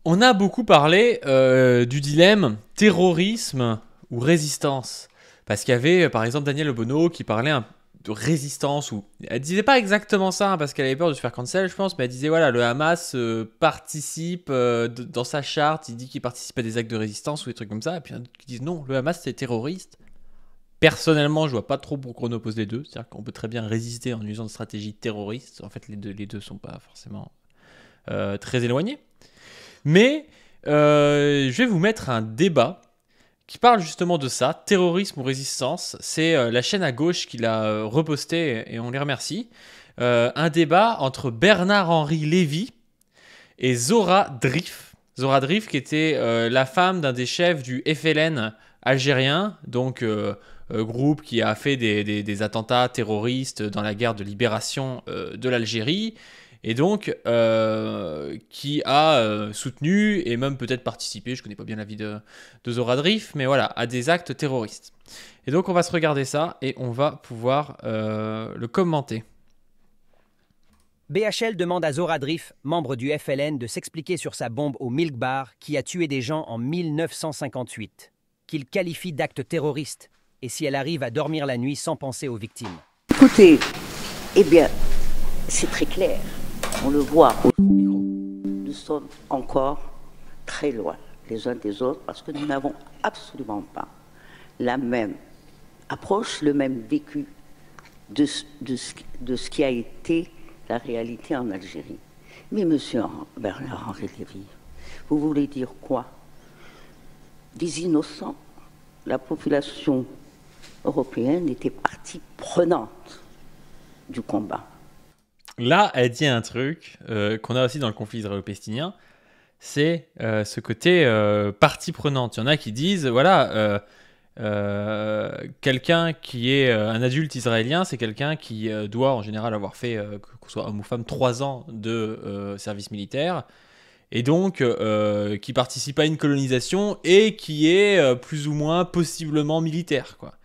On a beaucoup parlé du dilemme terrorisme ou résistance. Parce qu'il y avait, par exemple, Daniel Obono qui parlait de résistance. Ou elle disait pas exactement ça, hein, parce qu'elle avait peur de se faire cancel, je pense, mais elle disait, voilà, le Hamas participe dans sa charte, il dit qu'il participe à des actes de résistance ou des trucs comme ça. Et puis il y en a d'autres qui disent, non, le Hamas, c'est terroriste. Personnellement, je vois pas trop pourquoi on oppose les deux. C'est-à-dire qu'on peut très bien résister en usant de stratégies terroristes. En fait, les deux sont pas forcément très éloignés. Mais je vais vous mettre un débat qui parle justement de ça, terrorisme ou résistance. C'est la chaîne à gauche qui l'a reposté et on les remercie. Un débat entre Bernard-Henri Lévy et Zora Drif. Zora Drif qui était la femme d'un des chefs du FLN algérien, donc groupe qui a fait des attentats terroristes dans la guerre de libération de l'Algérie et donc qui a soutenu et même peut-être participé, je connais pas bien la vie de Zora Drif, mais voilà, à des actes terroristes. Et donc on va se regarder ça et on va pouvoir le commenter. BHL demande à Zora Drif, membre du FLN, de s'expliquer sur sa bombe au Milk Bar qui a tué des gens en 1958, qu'il qualifie d'acte terroriste, et si elle arrive à dormir la nuit sans penser aux victimes. Écoutez, eh bien, c'est très clair. On le voit. Nous sommes encore très loin les uns des autres parce que nous n'avons absolument pas la même approche, le même vécu de ce qui a été la réalité en Algérie. Mais monsieur Bernard-Henri Lévy, vous voulez dire quoi? Des innocents? La population européenne était partie prenante du combat. Là, elle dit un truc qu'on a aussi dans le conflit israélo-palestinien, c'est ce côté partie prenante. Il y en a qui disent, voilà, quelqu'un qui est un adulte israélien, c'est quelqu'un qui doit en général avoir fait, qu'on soit homme ou femme, 3 ans de service militaire, et donc qui participe à une colonisation et qui est plus ou moins possiblement militaire, quoi.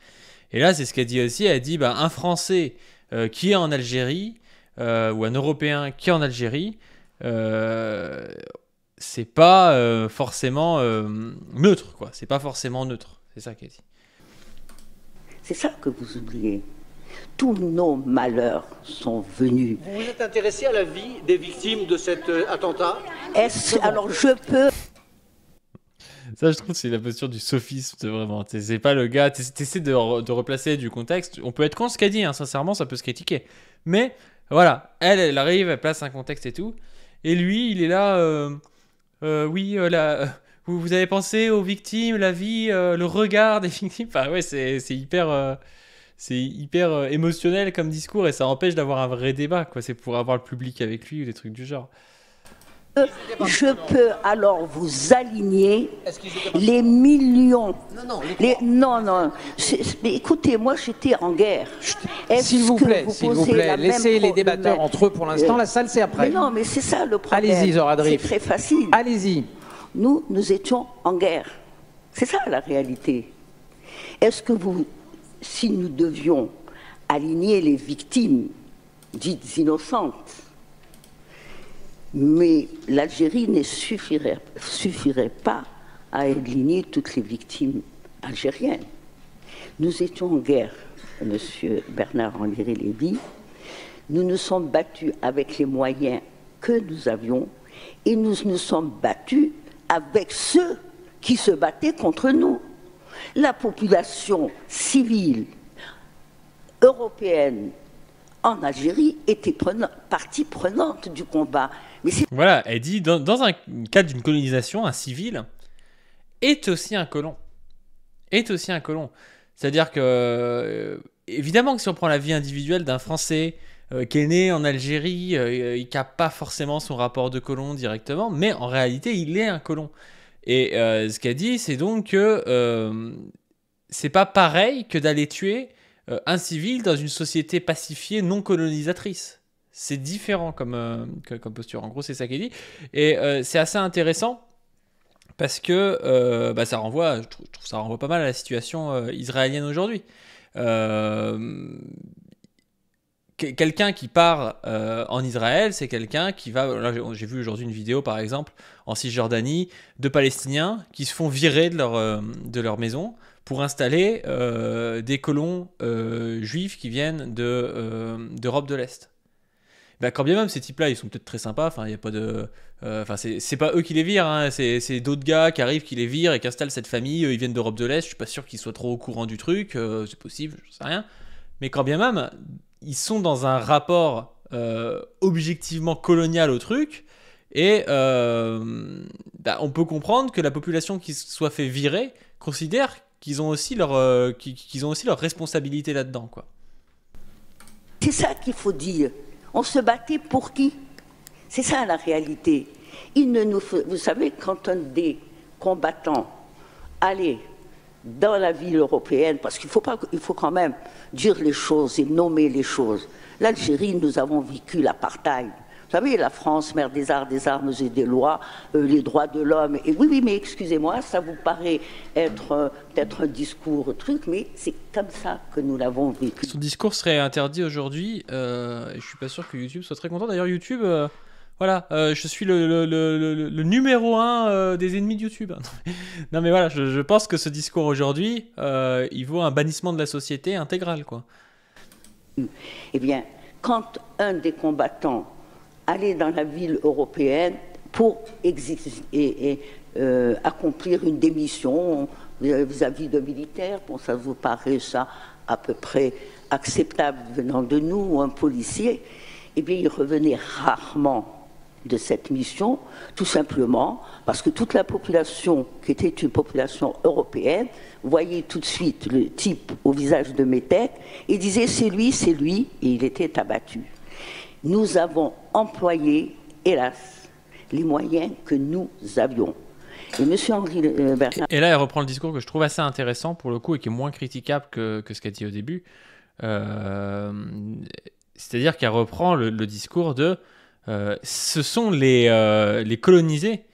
Et là, c'est ce qu'elle dit aussi, elle dit, bah, un Français qui est en Algérie, ou un Européen qui est en Algérie, c'est pas forcément neutre, quoi. C'est pas forcément neutre. C'est ça qu'elle dit. C'est ça que vous oubliez. Tous nos malheurs sont venus. Vous vous êtes intéressé à la vie des victimes de cet attentat? Alors je peux... Ça, je trouve, c'est la posture du sophisme, vraiment. C'est pas le gars... T'essaies de replacer du contexte. On peut être contre ce qu'elle dit, hein, sincèrement, ça peut se critiquer. Mais, voilà, elle arrive, elle place un contexte et tout. Et lui, il est là... oui, vous avez pensé aux victimes, la vie, le regard des victimes. Enfin, ouais, c'est hyper... c'est hyper émotionnel comme discours et ça empêche d'avoir un vrai débat, quoi. C'est pour avoir le public avec lui ou des trucs du genre. Je peux alors vous aligner les millions. Non. Mais écoutez, moi j'étais en guerre. S'il vous plaît, laissez les débatteurs entre eux pour l'instant. La salle, c'est après. Mais non, mais c'est ça le problème. Allez-y, Zora Drif. C'est très facile. Allez-y. Nous étions en guerre. C'est ça la réalité. Est-ce que si nous devions aligner les victimes dites innocentes, mais l'Algérie ne suffirait pas à aligner toutes les victimes algériennes. Nous étions en guerre, monsieur Bernard-Henri Lévy. Nous nous sommes battus avec les moyens que nous avions et nous nous sommes battus avec ceux qui se battaient contre nous. La population civile européenne en Algérie était partie prenante du combat. Mais voilà, elle dit, dans un cadre d'une colonisation, un civil est aussi un colon. C'est-à-dire que, évidemment que si on prend la vie individuelle d'un Français qui est né en Algérie, qui n'a pas forcément son rapport de colon directement, mais en réalité, il est un colon. Et ce qu'elle dit, c'est donc que c'est pas pareil que d'aller tuer un civil dans une société pacifiée non colonisatrice. C'est différent comme posture. En gros, c'est ça qu'elle dit. Et c'est assez intéressant parce que ça renvoie, je trouve ça renvoie pas mal à la situation israélienne aujourd'hui. quelqu'un qui part en Israël, c'est quelqu'un qui va... Là, j'ai vu aujourd'hui une vidéo, par exemple, en Cisjordanie, de Palestiniens qui se font virer de leur maison pour installer des colons juifs qui viennent d'Europe de l'Est. Ben, quand bien même, ces types-là, ils sont peut-être très sympas, enfin, il y a pas de... c'est pas eux qui les virent, hein, c'est d'autres gars qui arrivent, qui les virent et qui installent cette famille. Eux, ils viennent d'Europe de l'Est, je suis pas sûr qu'ils soient trop au courant du truc, c'est possible, je sais rien. Mais quand bien même, ils sont dans un rapport objectivement colonial au truc, et on peut comprendre que la population qui se soit fait virer considère qu'ils ont aussi leur responsabilité là-dedans, quoi. C'est ça qu'il faut dire. On se battait pour qui? C'est ça la réalité. Vous savez, quand un des combattants allait dans la ville européenne, parce qu'il faut quand même dire les choses et nommer les choses. L'Algérie, nous avons vécu l'apartheid. Vous savez, la France, mère des arts, des armes et des lois, les droits de l'homme. Et oui, mais excusez-moi, ça vous paraît être peut-être un discours truc, mais c'est comme ça que nous l'avons vécu. Son discours serait interdit aujourd'hui. Je suis pas sûr que YouTube soit très content. D'ailleurs, YouTube, voilà, je suis le numéro 1 des ennemis de YouTube. Non, mais voilà, je pense que ce discours aujourd'hui, il vaut un bannissement de la société intégral, quoi. Eh bien, quand un des combattants aller dans la ville européenne pour accomplir une démission vis-à-vis de militaires. Bon, ça vous paraît ça à peu près acceptable venant de nous, un policier. Eh bien, il revenait rarement de cette mission, tout simplement parce que toute la population, qui était une population européenne, voyait tout de suite le type au visage de métèque et disait c'est lui, et il était abattu. Nous avons employé, hélas, les moyens que nous avions. Et M. Henri Bernard... Et là, elle reprend le discours que je trouve assez intéressant, pour le coup, et qui est moins critiquable que ce qu'elle dit au début. C'est-à-dire qu'elle reprend le discours de... ce sont les colonisés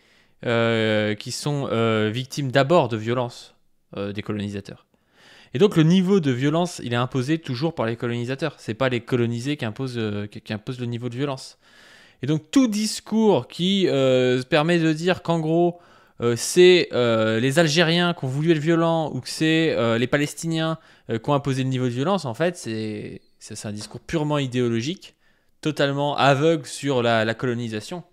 qui sont victimes d'abord de violences des colonisateurs. Et donc le niveau de violence, il est imposé toujours par les colonisateurs. C'est pas les colonisés qui imposent le niveau de violence. Et donc tout discours qui permet de dire qu'en gros c'est les Algériens qui ont voulu être violents ou que c'est les Palestiniens qui ont imposé le niveau de violence, en fait, c'est un discours purement idéologique, totalement aveugle sur la colonisation.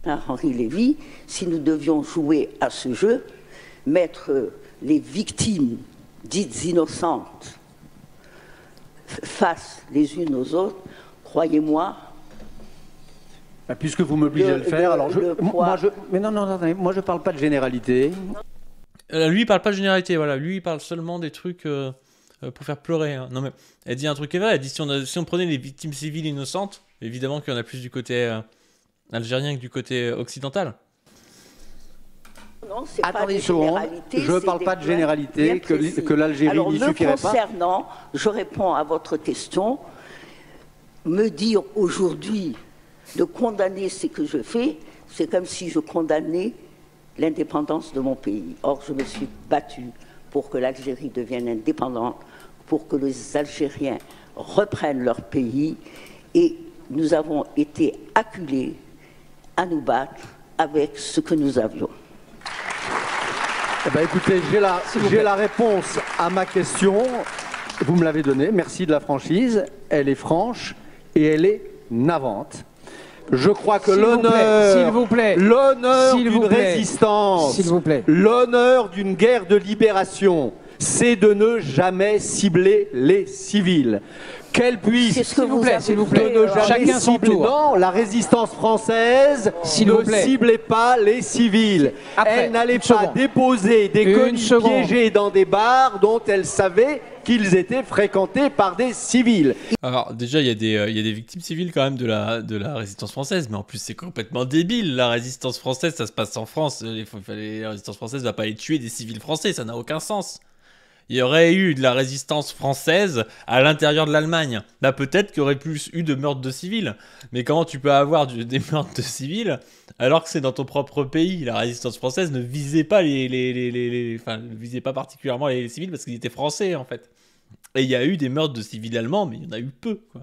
Henri Lévy, si nous devions jouer à ce jeu, mettre les victimes dites innocentes face les unes aux autres, croyez-moi... Puisque vous m'obligez à le faire, alors mais non, moi je parle pas de généralité. Lui, il parle pas de généralité, voilà. Lui, il parle seulement des trucs pour faire pleurer. Hein. Non, mais elle dit un truc qui est vrai. Elle dit si on prenait les victimes civiles innocentes, évidemment qu'il y en a plus du côté algérien que du côté occidental. Non, c'est attendez pas une seconde, je ne parle pas de généralité, que l'Algérie n'y suffirait pas. Concernant, je réponds à votre question, me dire aujourd'hui de condamner ce que je fais, c'est comme si je condamnais l'indépendance de mon pays. Or, je me suis battue pour que l'Algérie devienne indépendante, pour que les Algériens reprennent leur pays, et nous avons été acculés à nous battre avec ce que nous avions. Eh ben, écoutez, j'ai la réponse à ma question. Vous me l'avez donnée. Merci de la franchise. Elle est franche et elle est navante. Je crois que l'honneur d'une résistance, l'honneur d'une guerre de libération, c'est de ne jamais cibler les civils. Qu'elle puisse, s'il vous plaît, ne jamais chacun son cibler. tour. Non, la résistance française ne ciblait pas les civils. Elle n'allait pas déposer des colis piégés dans des bars dont elle savait qu'ils étaient fréquentés par des civils. Alors déjà, il y a des victimes civiles quand même de la résistance française, mais en plus c'est complètement débile. La résistance française, ça se passe en France. La résistance française va pas aller tuer des civils français, ça n'a aucun sens. Il y aurait eu de la résistance française à l'intérieur de l'Allemagne. Là, peut-être qu'il y aurait plus eu de meurtres de civils. Mais comment tu peux avoir des meurtres de civils alors que c'est dans ton propre pays? La résistance française ne visait pas ne visait pas particulièrement les civils parce qu'ils étaient français, en fait. Et il y a eu des meurtres de civils allemands, mais il y en a eu peu, quoi.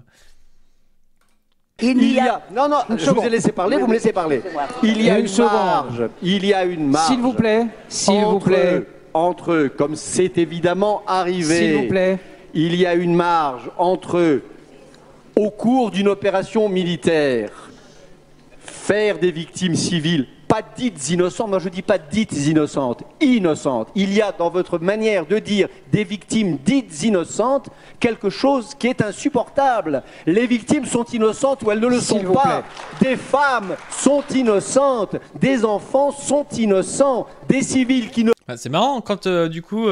Il y a... Non, non, je vous ai laissé parler, vous me laissez parler. Il y a une marge. Il y a une marge. S'il vous plaît. S'il vous plaît. Entre eux, comme c'est évidemment arrivé. S'il vous plaît. Il y a une marge entre eux, au cours d'une opération militaire, faire des victimes civiles, pas dites innocentes, moi je dis pas dites innocentes, innocentes. Il y a dans votre manière de dire des victimes dites innocentes quelque chose qui est insupportable. Les victimes sont innocentes ou elles ne le sont pas. Des femmes sont innocentes, des enfants sont innocents, des civils qui ne... Bah, c'est marrant quand du coup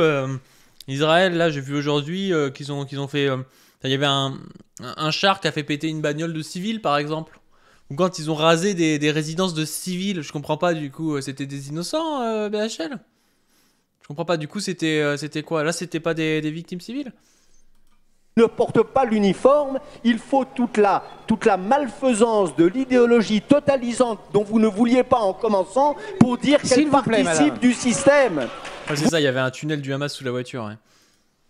Israël, là j'ai vu aujourd'hui qu'ils ont fait... il y avait un char qui a fait péter une bagnole de civils par exemple. Ou quand ils ont rasé des résidences de civils, je comprends pas du coup, c'était des innocents BHL. Je comprends pas, du coup c'était quoi? Là c'était pas des victimes civiles? Ne portent pas l'uniforme, il faut toute la malfaisance de l'idéologie totalisante dont vous ne vouliez pas en commençant pour dire qu'elle participe du système. Ouais, c'est ça, il y avait un tunnel du Hamas sous la voiture. Ouais.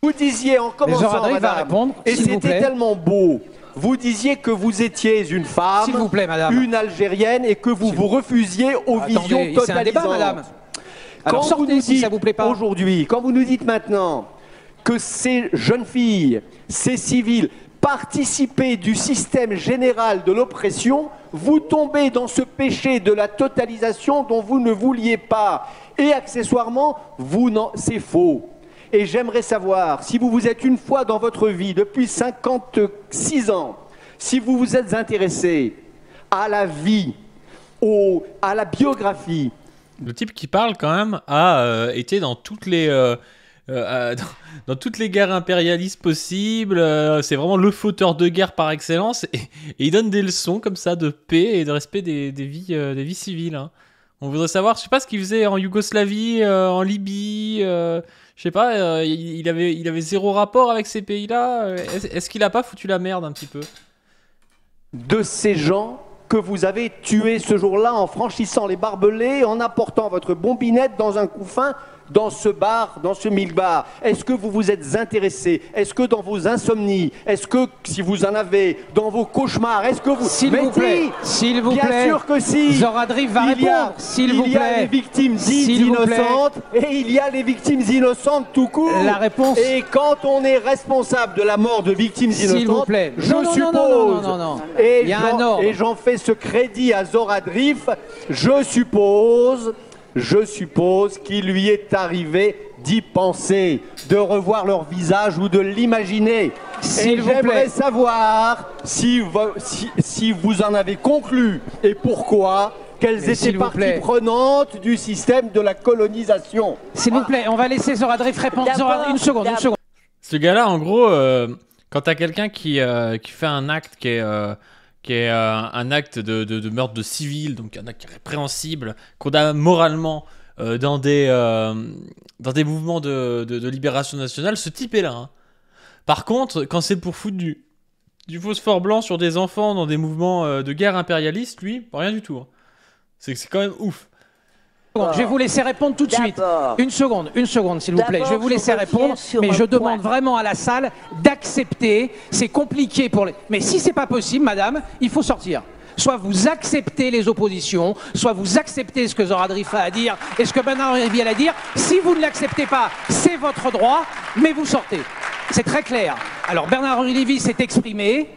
Vous disiez en commençant, madame, et c'était tellement beau. Vous disiez que vous étiez une femme, s'il vous plaît, madame, une Algérienne, et que vous refusiez aux visions totalisantes. C'est un débat, madame. Alors quand vous nous dites, si ça vous plaît pas. Aujourd'hui, quand vous nous dites maintenant que ces jeunes filles, ces civils, participaient du système général de l'oppression, vous tombez dans ce péché de la totalisation dont vous ne vouliez pas. Et accessoirement, c'est faux. Et j'aimerais savoir, si vous vous êtes une fois dans votre vie, depuis 56 ans, si vous vous êtes intéressé à la vie, à la biographie. Le type qui parle quand même a été dans toutes les... dans toutes les guerres impérialistes possibles, c'est vraiment le fauteur de guerre par excellence, et il donne des leçons comme ça de paix et de respect des vies civiles. Hein. On voudrait savoir, je sais pas ce qu'il faisait en Yougoslavie, en Libye, je sais pas, il avait zéro rapport avec ces pays-là. Est-ce qu'il a pas foutu la merde un petit peu? De ces gens que vous avez tués ce jour-là en franchissant les barbelés, en apportant votre bombinette dans un couffin, dans ce bar, dans ce milk-bar. Est-ce que vous vous êtes intéressé? Est-ce que dans vos insomnies, est-ce que, si vous en avez, dans vos cauchemars, est-ce que vous... S'il vous plaît, s'il vous plaît. Bien sûr que si. Zoradriff va répondre, s'il vous plaît. Il y a les victimes dites innocentes et il y a les victimes innocentes tout court. La réponse... Et quand on est responsable de la mort de victimes innocentes, s'il vous plaît. Je suppose... Non. Et il y a un ordre. Et j'en fais ce crédit à Zoradriff, je suppose qu'il lui est arrivé d'y penser, de revoir leur visage ou de l'imaginer. Et j'aimerais savoir si vous en avez conclu et pourquoi, quelles étaient parties prenantes du système de la colonisation. S'il vous plaît, on va laisser Zoradriff répondre. Une seconde. Ce gars-là, en gros, quand t'as quelqu'un qui fait un acte qui est un acte de meurtre de civil, donc un acte répréhensible, condamné moralement dans des mouvements de libération nationale, ce type est là. Hein. Par contre, quand c'est pour foutre du phosphore blanc sur des enfants dans des mouvements de guerre impérialiste, lui, rien du tout. Hein. C'est quand même ouf. Je vais vous laisser répondre tout de suite. Une seconde, s'il vous plaît. Je vais vous laisser répondre, mais je demande vraiment à la salle d'accepter. C'est compliqué pour les... Mais si c'est pas possible, madame, il faut sortir. Soit vous acceptez les oppositions, soit vous acceptez ce que Zoradriff a à dire et ce que Bernard-Henri Lévy a à dire. Si vous ne l'acceptez pas, c'est votre droit, mais vous sortez. C'est très clair. Alors Bernard-Henri Lévy s'est exprimé.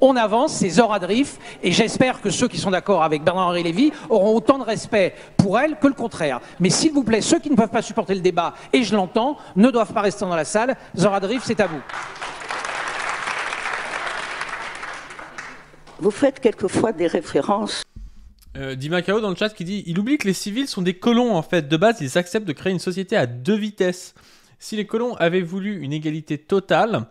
On avance, c'est Zoradriff, et j'espère que ceux qui sont d'accord avec Bernard-Henri Lévy auront autant de respect pour elle que le contraire. Mais s'il vous plaît, ceux qui ne peuvent pas supporter le débat, et je l'entends, ne doivent pas rester dans la salle. Zoradriff, c'est à vous. Vous faites quelquefois des références. Dimacao dans le chat qui dit « Il oublie que les civils sont des colons en fait. De base, ils acceptent de créer une société à 2 vitesses. Si les colons avaient voulu une égalité totale...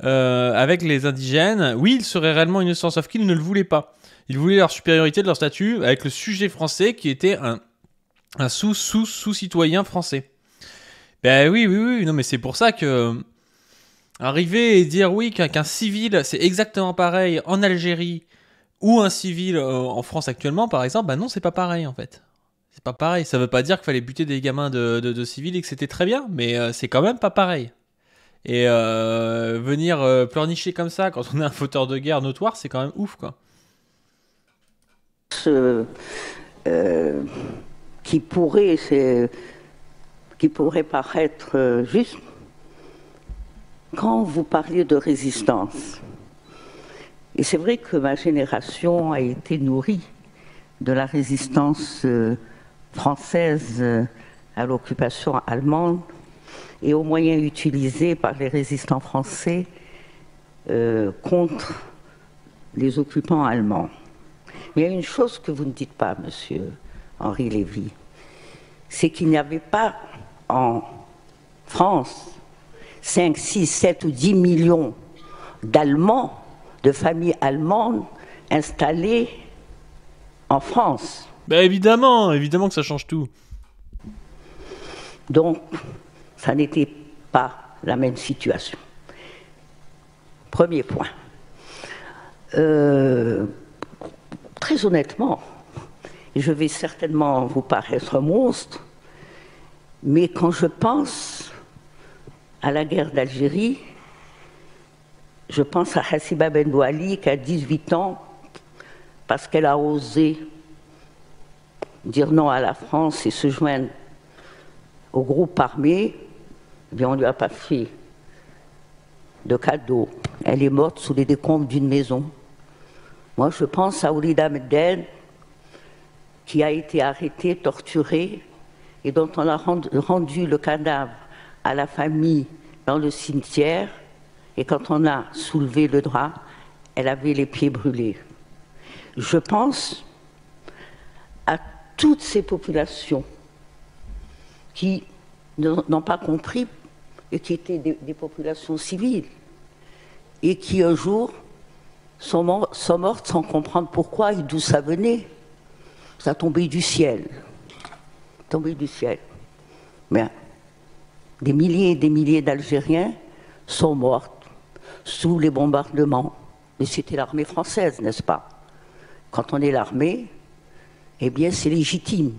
avec les indigènes, oui, ils seraient réellement innocents, sauf qu'ils ne le voulaient pas. Ils voulaient leur supériorité de leur statut avec le sujet français qui était un sous-citoyen français. Ben oui, non mais c'est pour ça que arriver et dire oui qu'un civil c'est exactement pareil en Algérie ou un civil en France actuellement par exemple, ben non c'est pas pareil en fait. C'est pas pareil, ça veut pas dire qu'il fallait buter des gamins de civils et que c'était très bien, mais c'est quand même pas pareil. Et venir pleurnicher comme ça quand on est un fauteur de guerre notoire, c'est quand même ouf, quoi. Qui pourrait paraître juste, quand vous parliez de résistance, et c'est vrai que ma génération a été nourrie de la résistance française à l'occupation allemande et aux moyens utilisés par les résistants français contre les occupants allemands. Mais il y a une chose que vous ne dites pas, monsieur Henri Lévy, c'est qu'il n'y avait pas en France 5, 6, 7 ou 10 millions d'Allemands, de familles allemandes installées en France. Ben évidemment que ça change tout. Donc, ça n'était pas la même situation. Premier point. Très honnêtement, je vais certainement vous paraître monstre, mais quand je pense à la guerre d'Algérie, je pense à Hassiba Ben Douali qui a 18 ans parce qu'elle a osé dire non à la France et se joindre au groupe armé. Eh bien, on ne lui a pas fait de cadeau. Elle est morte sous les décombres d'une maison. Moi, je pense à Oulida Medden, qui a été arrêtée, torturée, et dont on a rendu le cadavre à la famille dans le cimetière. Et quand on a soulevé le drap, elle avait les pieds brûlés. Je pense à toutes ces populations qui n'ont pas compris et qui étaient des populations civiles et qui un jour sont mortes sans comprendre pourquoi et d'où ça venait. Ça tombait du ciel. Tombé du ciel. Mais des milliers et des milliers d'Algériens sont morts sous les bombardements. Et c'était l'armée française, n'est-ce pas? Quand on est l'armée, eh bien c'est légitime.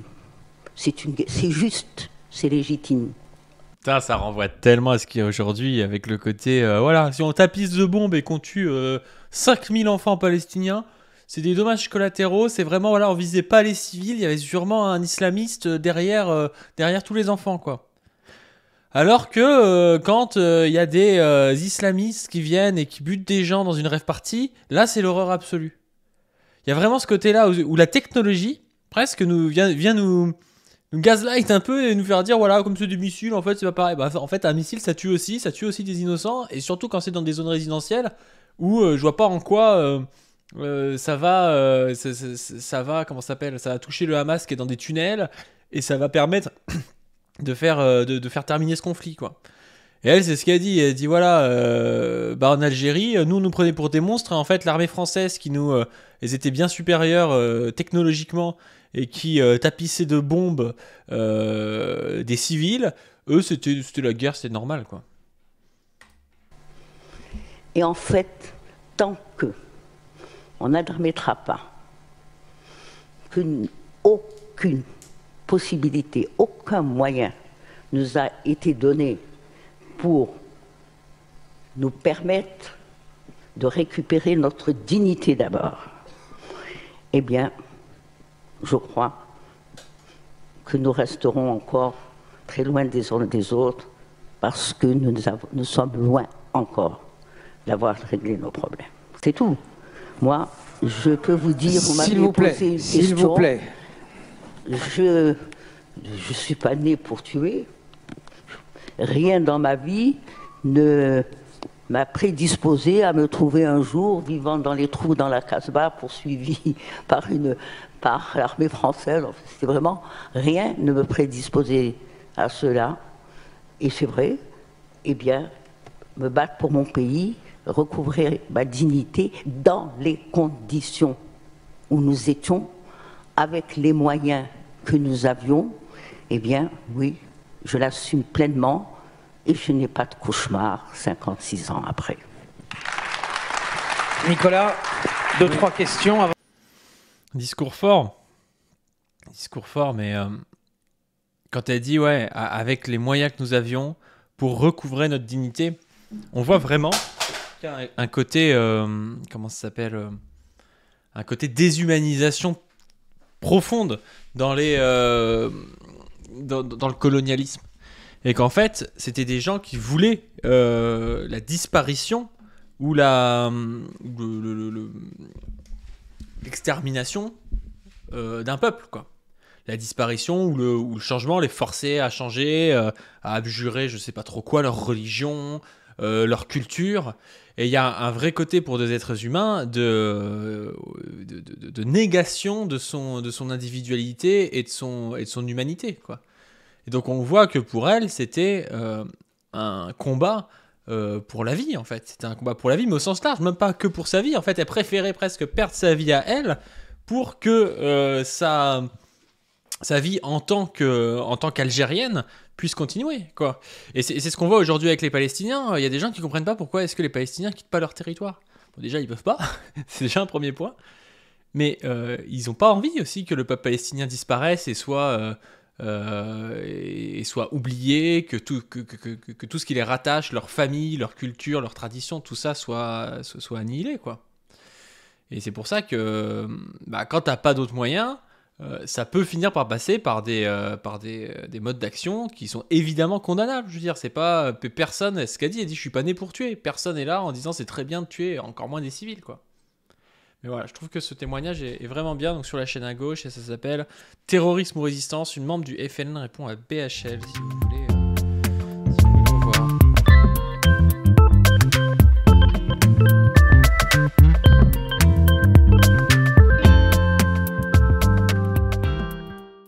C'est juste, c'est légitime. Putain, ça renvoie tellement à ce qu'il y a aujourd'hui avec le côté... voilà, si on tapisse de bombes et qu'on tue 5000 enfants palestiniens, c'est des dommages collatéraux, c'est vraiment, voilà, on visait pas les civils, il y avait sûrement un islamiste derrière tous les enfants, quoi. Alors que quand il y a des islamistes qui viennent et qui butent des gens dans une rave party, là c'est l'horreur absolue. Il y a vraiment ce côté-là où la technologie, presque, vient nous gaslight un peu et nous faire dire, voilà, comme c'est des missiles, en fait c'est pas pareil. Bah, en fait un missile ça tue aussi des innocents, et surtout quand c'est dans des zones résidentielles où je vois pas en quoi... ça va, comment ça s'appelle, ça va toucher le Hamas qui est dans des tunnels et ça va permettre de faire terminer ce conflit, quoi. Et elle, c'est ce qu'elle dit. Elle dit voilà, en Algérie, nous prenait pour des monstres. Et en fait, l'armée française qui ils étaient bien supérieurs technologiquement et qui tapissaient de bombes des civils. Eux, c'était la guerre, c'était normal, quoi. Et en fait, tant que on n'admettra pas qu'aucune possibilité, aucun moyen nous a été donné pour nous permettre de récupérer notre dignité d'abord, eh bien, je crois que nous resterons encore très loin des uns des autres parce que nous sommes loin encore d'avoir réglé nos problèmes. C'est tout. Moi, je peux vous dire, vous m'avez posé une question. S'il vous plaît. Je suis pas né pour tuer. Rien dans ma vie ne m'a prédisposé à me trouver un jour vivant dans les trous dans la Casbah, poursuivi par l'armée française. C'est vraiment rien ne me prédisposait à cela. Et c'est vrai, eh bien, me battre pour mon pays, recouvrer ma dignité dans les conditions où nous étions, avec les moyens que nous avions, eh bien, oui, je l'assume pleinement et je n'ai pas de cauchemar 56 ans après. Nicolas, 2-3 questions avant. Discours fort, mais quand elle dit, ouais, avec les moyens que nous avions pour recouvrer notre dignité, on voit vraiment qu'il y a un côté, comment ça s'appelle, un côté déshumanisation profonde dans dans le colonialisme. Et qu'en fait, c'était des gens qui voulaient la disparition ou l'extermination d'un peuple, quoi. La disparition ou le changement, les forcer à changer, à abjurer je sais pas trop quoi, leur religion, leur culture. Et il y a un vrai côté pour des êtres humains de négation de son individualité et de son humanité, quoi. Et donc on voit que pour elle, c'était un combat pour la vie, en fait. C'était un combat pour la vie, mais au sens large, même pas que pour sa vie. En fait, elle préférait presque perdre sa vie à elle pour que sa vie en tant qu'Algérienne puisse continuer, quoi. Et c'est ce qu'on voit aujourd'hui avec les Palestiniens. Il y a des gens qui comprennent pas pourquoi est-ce que les Palestiniens quittent pas leur territoire. Bon, déjà, ils peuvent pas. C'est déjà un premier point. Mais ils ont pas envie aussi que le peuple palestinien disparaisse et soit oublié, que tout ce qui les rattache, leur famille, leur culture, leur tradition, tout ça soit annihilé, quoi. Et c'est pour ça que quand t'as pas d'autres moyens, ça peut finir par passer par des modes d'action qui sont évidemment condamnables. Je veux dire, c'est pas personne, ce qu'a dit, elle dit je suis pas né pour tuer. Personne est là en disant c'est très bien de tuer, encore moins des civils, quoi. Mais voilà, je trouve que ce témoignage est vraiment bien. Donc sur la chaîne à gauche, et ça s'appelle Terrorisme ou résistance. Une membre du FLN répond à BHL, si vous voulez.